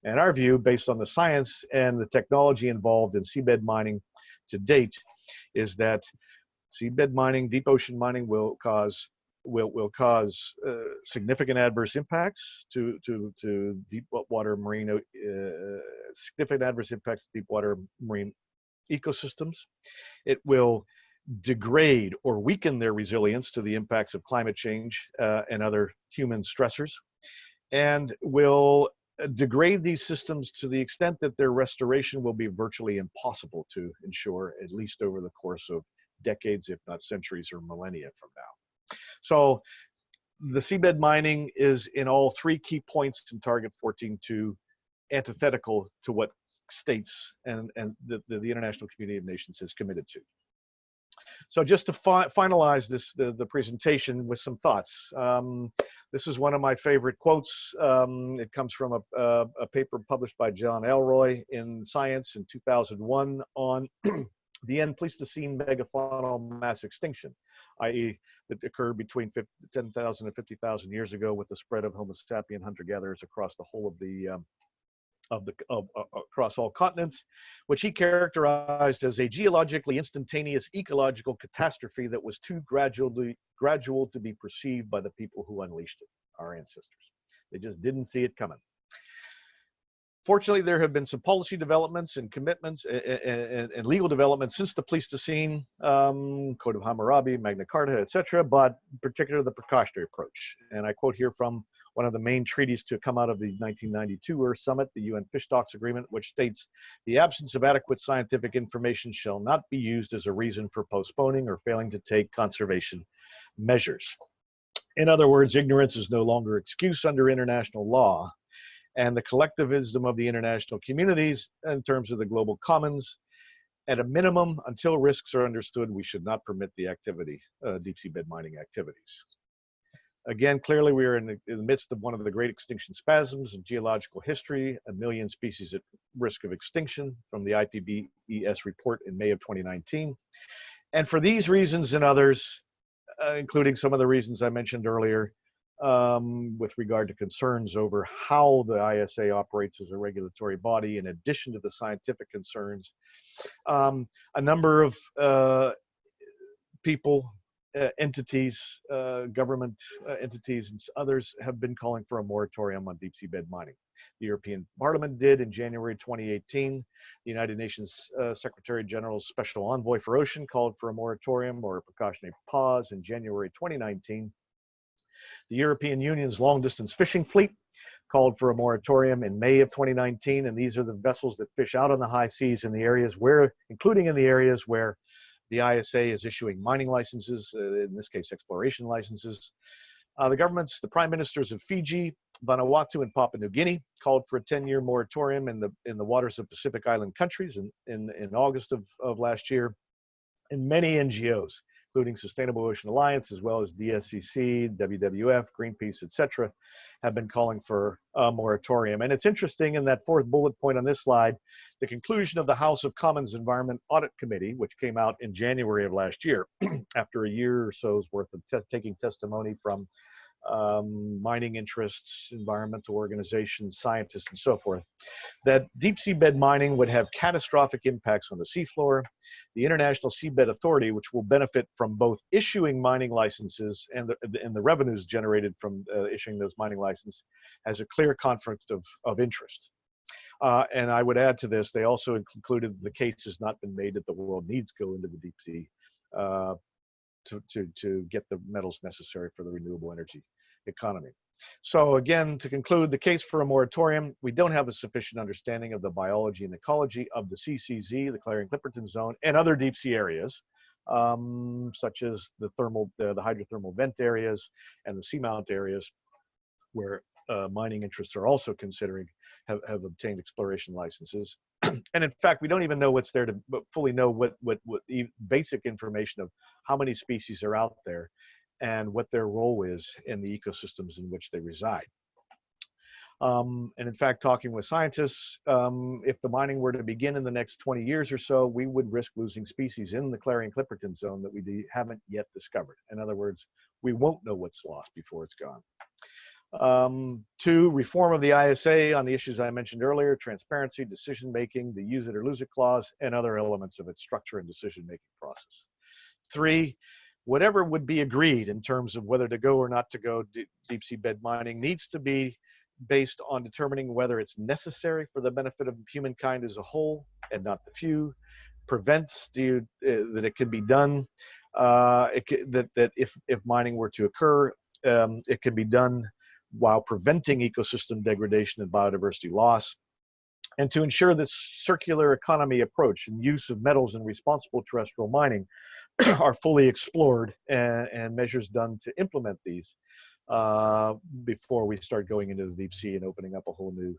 And our view, based on the science and the technology involved in seabed mining to date, is that seabed mining, deep ocean mining, will cause significant adverse impacts to deep water marine, significant adverse impacts to deep water marine ecosystems. It will degrade or weaken their resilience to the impacts of climate change and other human stressors, and will degrade these systems to the extent that their restoration will be virtually impossible to ensure, at least over the course of decades, if not centuries or millennia from now. So the seabed mining is in all three key points in Target 14.2 antithetical to what states and the international community of nations has committed to. So just to finalize the presentation with some thoughts. This is one of my favorite quotes. It comes from a paper published by John Elroy in Science in 2001 on the end Pleistocene megafaunal mass extinction, i.e. that occurred between 10,000 and 50,000 years ago with the spread of Homo sapien hunter-gatherers across the whole of across all continents, which he characterized as a geologically instantaneous ecological catastrophe that was too gradual to be perceived by the people who unleashed it, our ancestors. They just didn't see it coming. Fortunately, there have been some policy developments and commitments and legal developments since the Pleistocene, Code of Hammurabi, Magna Carta, etc., but particularly the precautionary approach. And I quote here from one of the main treaties to come out of the 1992 Earth Summit, the UN Fish Stocks Agreement, which states, the absence of adequate scientific information shall not be used as a reason for postponing or failing to take conservation measures. In other words, ignorance is no longer excuse under international law, and the collectivism of the international communities in terms of the global commons. At a minimum, until risks are understood, we should not permit the activity, deep sea bed mining activities. Again, clearly we are in the midst of one of the great extinction spasms in geological history, 1 million species at risk of extinction from the IPBES report in May of 2019. And for these reasons and others, including some of the reasons I mentioned earlier, with regard to concerns over how the ISA operates as a regulatory body, in addition to the scientific concerns, a number of people, entities, government entities, and others have been calling for a moratorium on deep sea bed mining. The European Parliament did in January 2018. The United Nations Secretary General's Special Envoy for Ocean called for a moratorium or a precautionary pause in January 2019. The European Union's long-distance fishing fleet called for a moratorium in May of 2019, and these are the vessels that fish out on the high seas in the areas where, including in the areas where the ISA is issuing mining licenses, in this case exploration licenses. The prime ministers of Fiji, Vanuatu, and Papua New Guinea called for a 10-year moratorium in the waters of Pacific Island countries in August of last year. And many NGOs, including Sustainable Ocean Alliance, as well as DSCC, WWF, Greenpeace, etc., have been calling for a moratorium. And it's interesting in that fourth bullet point on this slide, the conclusion of the House of Commons Environment Audit Committee, which came out in January of last year, after a year or so's worth of taking testimony from mining interests, environmental organizations, scientists, and so forth, that deep seabed mining would have catastrophic impacts on the seafloor. The International Seabed Authority, which will benefit from both issuing mining licenses and the revenues generated from issuing those mining licenses, has a clear conflict of interest. And I would add to this, they also concluded the case has not been made that the world needs to go into the deep sea to get the metals necessary for the renewable energy economy. So again, to conclude, the case for a moratorium, we don't have a sufficient understanding of the biology and ecology of the CCZ, the Clarion-Clipperton Zone, and other deep sea areas, such as the hydrothermal vent areas and the seamount areas, where mining interests are also considering have obtained exploration licenses. And in fact, we don't even know what's there to fully know what basic information of how many species are out there and what their role is in the ecosystems in which they reside. And in fact, talking with scientists, if the mining were to begin in the next 20 years or so, we would risk losing species in the Clarion-Clipperton Zone that we haven't yet discovered. In other words, we won't know what's lost before it's gone. 2, reform of the ISA on the issues I mentioned earlier: transparency, decision-making, the use it or lose it clause, and other elements of its structure and decision-making process. 3, whatever would be agreed in terms of whether to go or not to go deep sea bed mining needs to be based on determining whether it's necessary for the benefit of humankind as a whole and not the few, prevents that it can be done, that if mining were to occur, it can be done while preventing ecosystem degradation and biodiversity loss, and to ensure that circular economy approach and use of metals in responsible terrestrial mining are fully explored, and measures done to implement these before we start going into the deep sea and opening up a whole new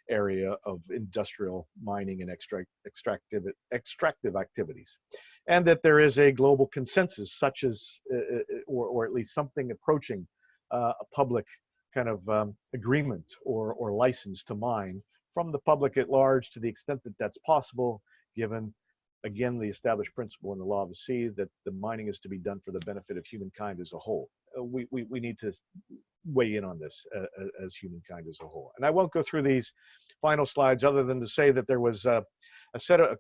area of industrial mining and extractive activities. And that there is a global consensus, such as, or at least something approaching a public kind of agreement or license to mine from the public at large, to the extent that that's possible, given, again, the established principle in the law of the sea that the mining is to be done for the benefit of humankind as a whole. We need to weigh in on this as humankind as a whole. And I won't go through these final slides other than to say that there was a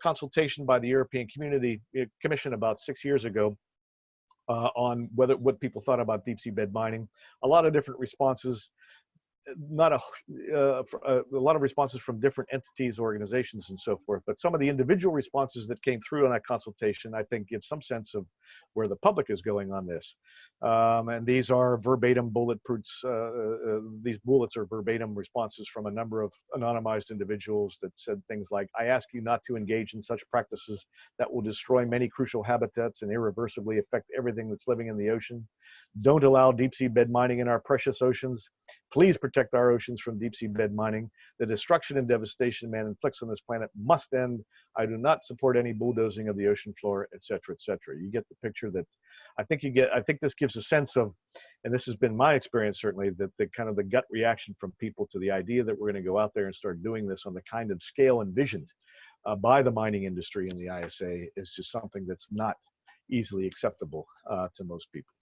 consultation by the European Commission about 6 years ago on what people thought about deep sea bed mining. A lot of different responses, a lot of responses from different entities, organizations, and so forth. But some of the individual responses that came through in that consultation, I think, give some sense of where the public is going on this. And these are verbatim these bullets are verbatim responses from a number of anonymized individuals that said things like, "I ask you not to engage in such practices that will destroy many crucial habitats and irreversibly affect everything that's living in the ocean. Don't allow deep sea bed mining in our precious oceans. Please protect our oceans from deep sea bed mining. The destruction and devastation man inflicts on this planet must end. I do not support any bulldozing of the ocean floor," etc., etc. You get the picture that I think this gives a sense of, and this has been my experience certainly, that the kind of the gut reaction from people to the idea that we're going to go out there and start doing this on the kind of scale envisioned by the mining industry and the ISA is just something that's not easily acceptable to most people.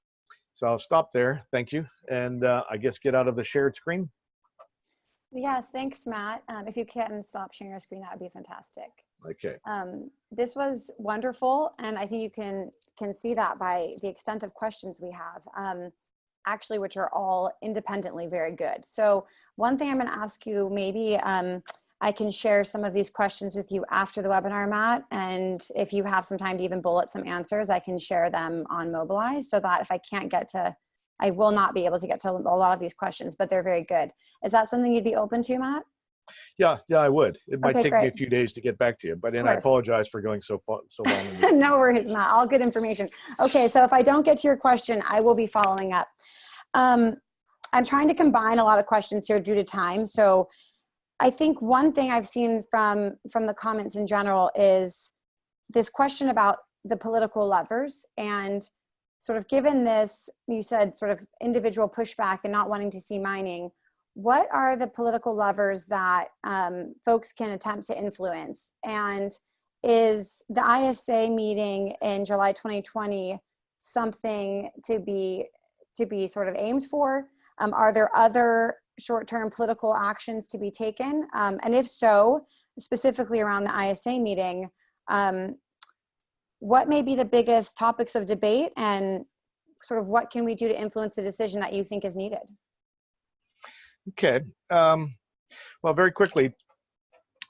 So I'll stop there. Thank you. And I guess get out of the shared screen. Yes, thanks, Matt. If you can stop sharing your screen, that would be fantastic. Okay. This was wonderful, and I think you can see that by the extent of questions we have, actually, which are all independently very good. So one thing I'm going to ask you, maybe I can share some of these questions with you after the webinar, Matt, and if you have some time to even bullet some answers, I can share them on Mobilize, so that if I can't get to, I will not be able to get to a lot of these questions, but they're very good. Is that something you'd be open to, Matt? Yeah, I would. It might take great. me a few days to get back to you, but I apologize for going so long. No worries, Matt. All good information. Okay, so if I don't get to your question, I will be following up. I'm trying to combine a lot of questions here due to time. So I think one thing I've seen from the comments in general is this question about the political levers, and sort of given this, you said sort of individual pushback and not wanting to see mining, what are the political levers that folks can attempt to influence? And is the ISA meeting in July 2020 something to be sort of aimed for? Are there other short-term political actions to be taken? And if so, specifically around the ISA meeting, what may be the biggest topics of debate, and sort of what can we do to influence the decision that you think is needed? Okay. Well, very quickly,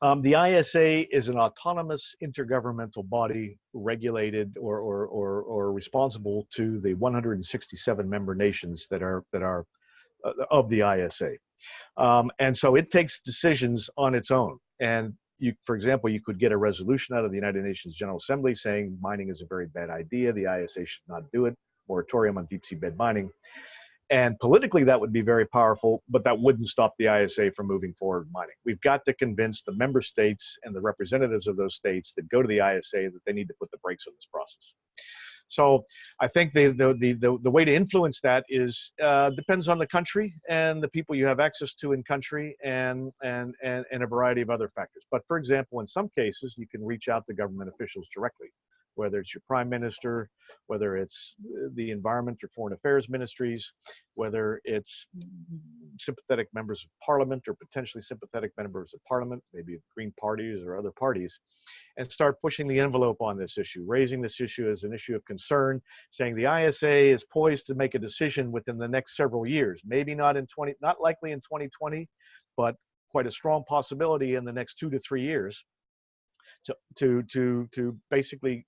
the ISA is an autonomous intergovernmental body regulated or responsible to the 167 member nations that are of the ISA. And so it takes decisions on its own. And you, for example, you could get a resolution out of the United Nations General Assembly saying mining is a very bad idea. The ISA should not do it. Moratorium on deep seabed mining. And politically, that would be very powerful, but that wouldn't stop the ISA from moving forward mining. We've got to convince the member states and the representatives of those states that go to the ISA that they need to put the brakes on this process. So I think the way to influence that is depends on the country and the people you have access to in country and a variety of other factors. But for example, in some cases, you can reach out to government officials directly, whether it's your prime minister, whether it's the environment or foreign affairs ministries, whether it's sympathetic members of parliament or potentially sympathetic members of parliament, maybe of Green parties or other parties, and start pushing the envelope on this issue, raising this issue as an issue of concern, saying the ISA is poised to make a decision within the next several years, maybe not likely in 2020, but quite a strong possibility in the next 2 to 3 years to basically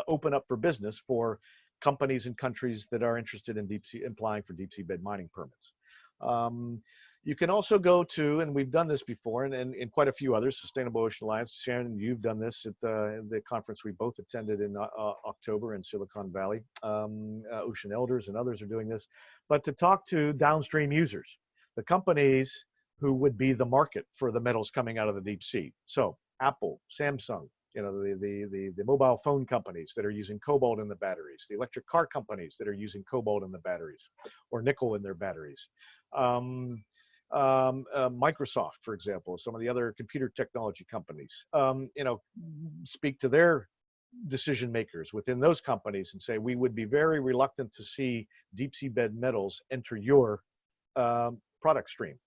open up for business for companies and countries that are interested in applying for deep seabed mining permits. You can also go to, and we've done this before, and quite a few others, Sustainable Ocean Alliance. Sharon, you've done this at the conference we both attended in October in Silicon Valley. Ocean Elders and others are doing this, but to talk to downstream users, the companies who would be the market for the metals coming out of the deep sea. So Apple, Samsung, you know, the mobile phone companies that are using cobalt in the batteries, the electric car companies that are using cobalt in the batteries or nickel in their batteries. Microsoft, for example, some of the other computer technology companies, you know, speak to their decision makers within those companies and say, we would be very reluctant to see deep seabed metals enter your product stream.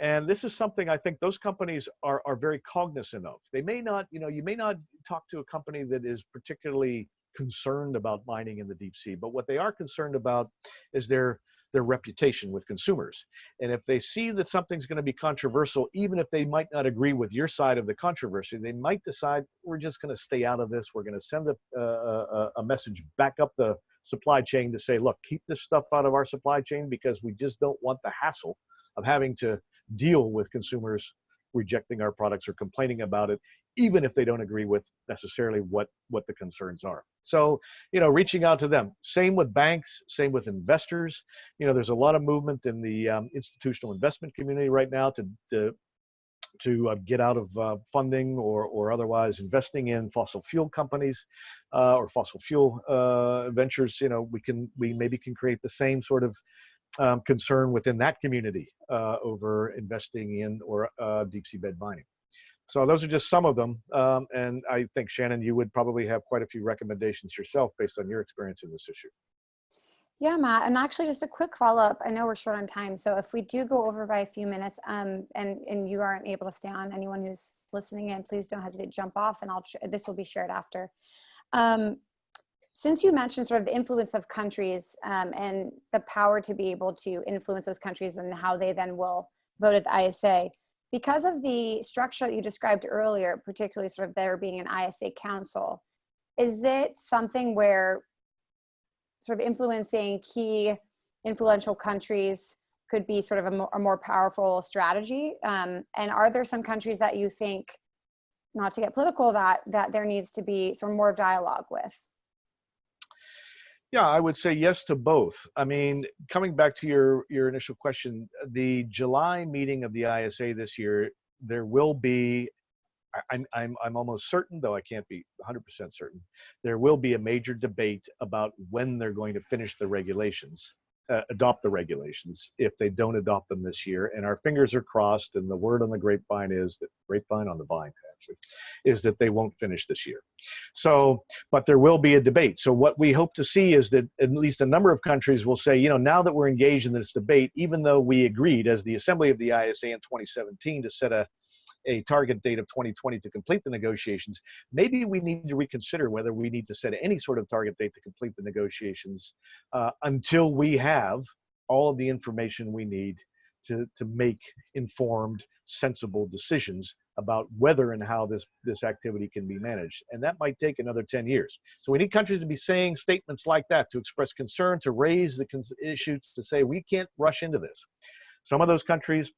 And this is something I think those companies are very cognizant of. They may not, you know, you may not talk to a company that is particularly concerned about mining in the deep sea, but what they are concerned about is their reputation with consumers. And if they see that something's going to be controversial, even if they might not agree with your side of the controversy, they might decide, we're just going to stay out of this. We're going to send a message back up the supply chain to say, look, keep this stuff out of our supply chain because we just don't want the hassle of having to deal with consumers rejecting our products or complaining about it, even if they don't agree with necessarily what the concerns are. So, you know, reaching out to them. Same with banks, same with investors. You know, there's a lot of movement in the institutional investment community right now to get out of funding or otherwise investing in fossil fuel companies or fossil fuel ventures. You know, we maybe can create the same sort of concern within that community over investing in or deep seabed mining. So those are just some of them. And I think, Shannon, you would probably have quite a few recommendations yourself based on your experience in this issue. Yeah, Matt, and actually just a quick follow-up. I know we're short on time, so if we do go over by a few minutes and you aren't able to stay on, anyone who's listening in, please don't hesitate to jump off, and this will be shared after. Since you mentioned sort of the influence of countries and the power to be able to influence those countries and how they then will vote at the ISA, because of the structure that you described earlier, particularly sort of there being an ISA council, is it something where sort of influencing key influential countries could be sort of a more powerful strategy? And are there some countries that you think, not to get political, that there needs to be sort of more dialogue with? Yeah, I would say yes to both. I mean, coming back to your initial question, the July meeting of the ISA this year, there will be, I'm almost certain, though I can't be 100% certain, there will be a major debate about when they're going to finish the regulations, adopt the regulations, if they don't adopt them this year. And our fingers are crossed, and the word on the grapevine is that, grapevine on the vine actually, is that they won't finish this year. So, but there will be a debate. So what we hope to see is that at least a number of countries will say, you know, now that we're engaged in this debate, even though we agreed as the Assembly of the ISA in 2017 to set a target date of 2020 to complete the negotiations, maybe we need to reconsider whether we need to set any sort of target date to complete the negotiations until we have all of the information we need to make informed, sensible decisions about whether and how this activity can be managed. And that might take another 10 years. So we need countries to be saying statements like that, to express concern, to raise the issues, to say we can't rush into this. Some of those countries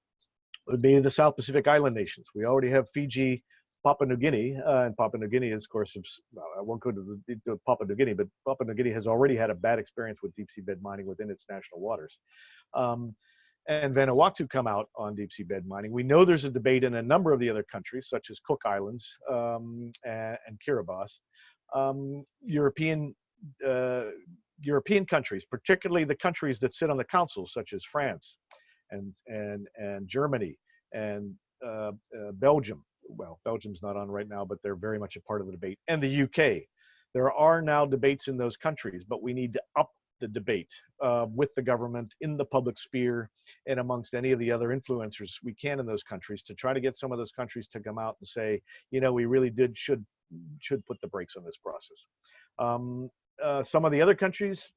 would be the South Pacific Island nations. We already have Fiji, Papua New Guinea, and Papua New Guinea is, of course, well, I won't go to Papua New Guinea, but Papua New Guinea has already had a bad experience with deep seabed mining within its national waters. And Vanuatu come out on deep seabed mining. We know there's a debate in a number of the other countries, such as Cook Islands and Kiribati. European countries, particularly the countries that sit on the council, such as France and Germany and Belgium. Well, Belgium's not on right now, but they're very much a part of the debate. And the UK. There are now debates in those countries, but we need to up the debate with the government, in the public sphere, and amongst any of the other influencers we can in those countries, to try to get some of those countries to come out and say, you know, we really should put the brakes on this process. Some of the other countries,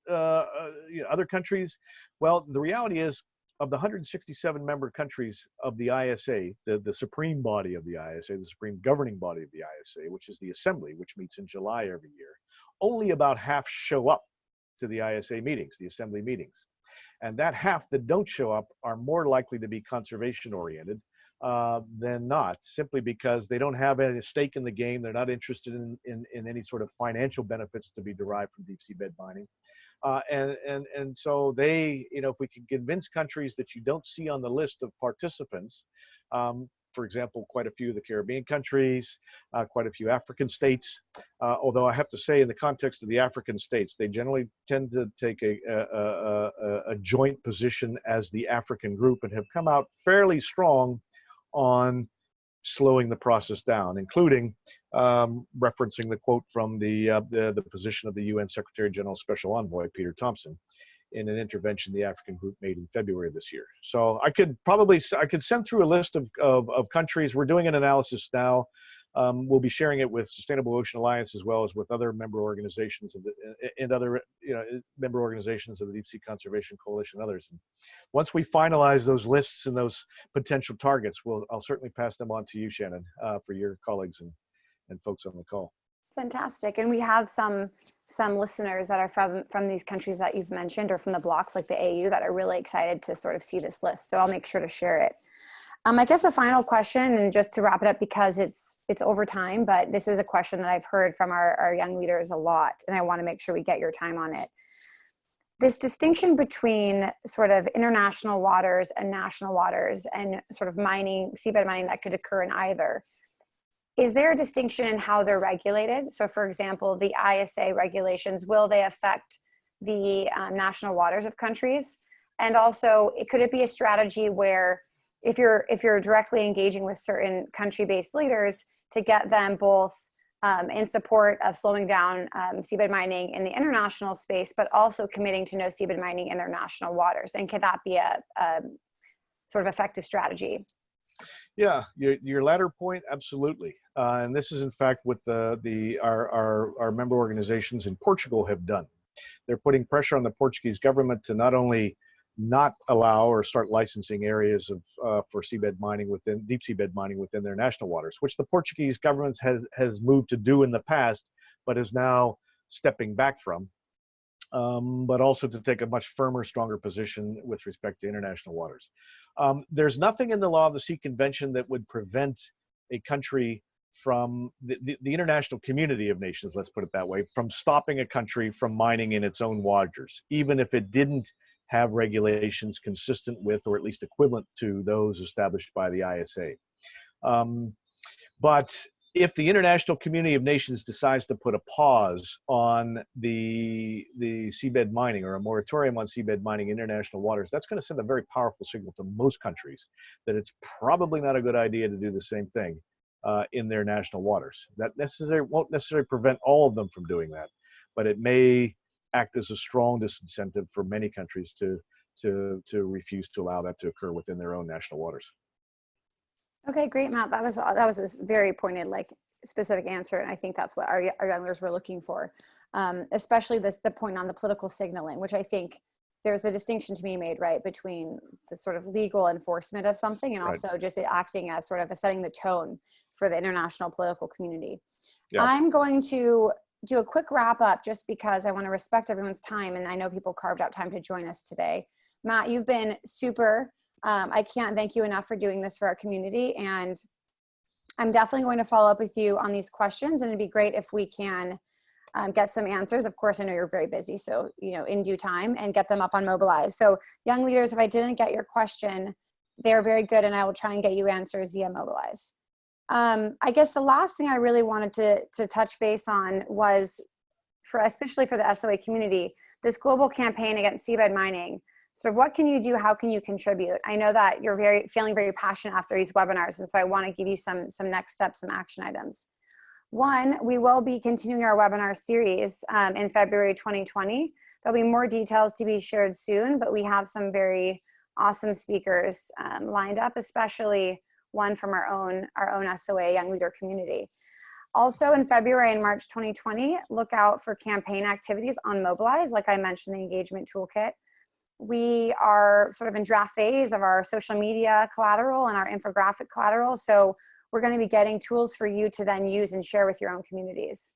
well, the reality is, of the 167 member countries of the ISA, the supreme body of the ISA, the supreme governing body of the ISA, which is the Assembly, which meets in July every year, only about half show up to the ISA meetings, the Assembly meetings. And that half that don't show up are more likely to be conservation oriented than not, simply because they don't have any stake in the game. They're not interested in any sort of financial benefits to be derived from deep seabed mining. And so they, you know, if we can convince countries that you don't see on the list of participants, for example, quite a few of the Caribbean countries, quite a few African states, although I have to say, in the context of the African states, they generally tend to take a joint position as the African group and have come out fairly strong on slowing the process down, including referencing the quote from the position of the UN Secretary General Special Envoy, Peter Thompson, in an intervention the African group made in February of this year. So I could send through a list of countries. We're doing an analysis now. We'll be sharing it with Sustainable Ocean Alliance, as well as with other member organizations and other member organizations of the Deep Sea Conservation Coalition and others. And once we finalize those lists and those potential targets, I'll certainly pass them on to you, Shannon, for your colleagues and folks on the call. Fantastic. And we have some listeners that are from these countries that you've mentioned, or from the blocks like the AU, that are really excited to sort of see this list. So I'll make sure to share it. I guess a final question, and just to wrap it up, because it's over time, but this is a question that I've heard from our young leaders a lot, and I want to make sure we get your time on it. This distinction between sort of international waters and national waters, and sort of mining, seabed mining that could occur in either. Is there a distinction in how they're regulated? So for example, the ISA regulations, will they affect the national waters of countries? And also, could it be a strategy where if you're directly engaging with certain country-based leaders, to get them both in support of slowing down seabed mining in the international space, but also committing to no seabed mining in their national waters? And could that be a sort of effective strategy? Yeah, your latter point, absolutely. And this is in fact what our member organizations in Portugal have done. They're putting pressure on the Portuguese government to not only not allow or start licensing areas for seabed mining deep seabed mining within their national waters, which the Portuguese government has moved to do in the past, but is now stepping back from, but also to take a much firmer, stronger position with respect to international waters. There's nothing in the Law of the Sea Convention that would prevent a country from the international community of nations, let's put it that way, from stopping a country from mining in its own waters, even if it didn't have regulations consistent with, or at least equivalent to, those established by the ISA. But if the international community of nations decides to put a pause on the seabed mining, or a moratorium on seabed mining in international waters, that's going to send a very powerful signal to most countries that it's probably not a good idea to do the same thing in their national waters. That won't necessarily prevent all of them from doing that, but it may act as a strong disincentive for many countries to refuse to allow that to occur within their own national waters. Okay, great, Matt. That was a very pointed, specific answer, and I think that's what our young leaders were looking for. Especially the point on the political signaling, which I think there's a distinction to be made, right, between the sort of legal enforcement of something and also just acting as sort of setting the tone for the international political community. Yeah. I'm going to do a quick wrap up, just because I want to respect everyone's time, and I know people carved out time to join us today. Matt, you've been super I can't thank you enough for doing this for our community. And I'm definitely going to follow up with you on these questions, and it'd be great if we can get some answers. Of course, I know you're very busy, so, in due time, and get them up on Mobilize. So young leaders, if I didn't get your question, they're very good, and I will try and get you answers via Mobilize. I guess the last thing I really wanted to touch base on was, especially for the SOA community, this global campaign against seabed mining. So what can you do? How can you contribute? I know that you're feeling very passionate after these webinars, and so I want to give you some next steps, some action items. One, we will be continuing our webinar series in February 2020. There'll be more details to be shared soon, but we have some very awesome speakers lined up, especially one from our own SOA Young Leader community. Also in February and March 2020, look out for campaign activities on Mobilize. Like I mentioned, the engagement toolkit. We are sort of in draft phase of our social media collateral and our infographic collateral. So we're going to be getting tools for you to then use and share with your own communities.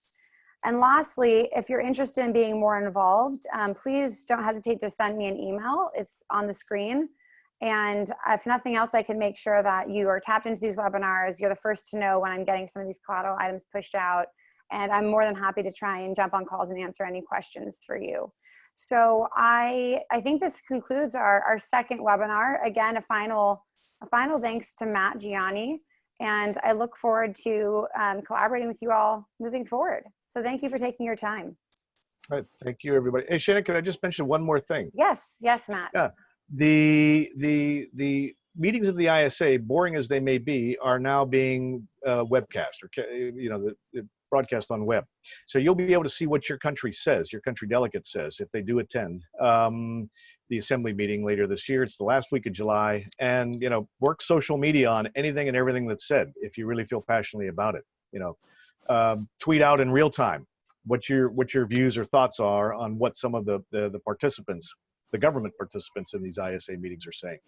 And lastly, if you're interested in being more involved, please don't hesitate to send me an email. It's on the screen. And if nothing else, I can make sure that you are tapped into these webinars. You're the first to know when I'm getting some of these collateral items pushed out. And I'm more than happy to try and jump on calls and answer any questions for you. So I think this concludes our second webinar. Again, a final thanks to Matt, Gianni. And I look forward to collaborating with you all moving forward. So thank you for taking your time. All right, thank you, everybody. Hey, Shannon, could I just mention one more thing? Yes, Matt. Yeah, the meetings of the ISA, boring as they may be, are now being webcast, or the broadcast on web. So you'll be able to see what your country says, your country delegate says, if they do attend the assembly meeting later this year. It's the last week of July, and work social media on anything and everything that's said if you really feel passionately about it. Tweet out in real time what your views or thoughts are on what some of the participants, the government participants in these ISA meetings are saying.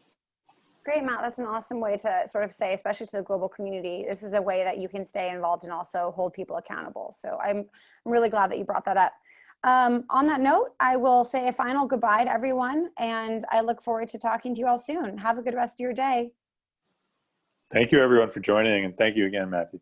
Great, Matt. That's an awesome way to sort of say, especially to the global community, this is a way that you can stay involved and also hold people accountable. So I'm really glad that you brought that up. On that note, I will say a final goodbye to everyone, and I look forward to talking to you all soon. Have a good rest of your day. Thank you, everyone, for joining, and thank you again, Matthew.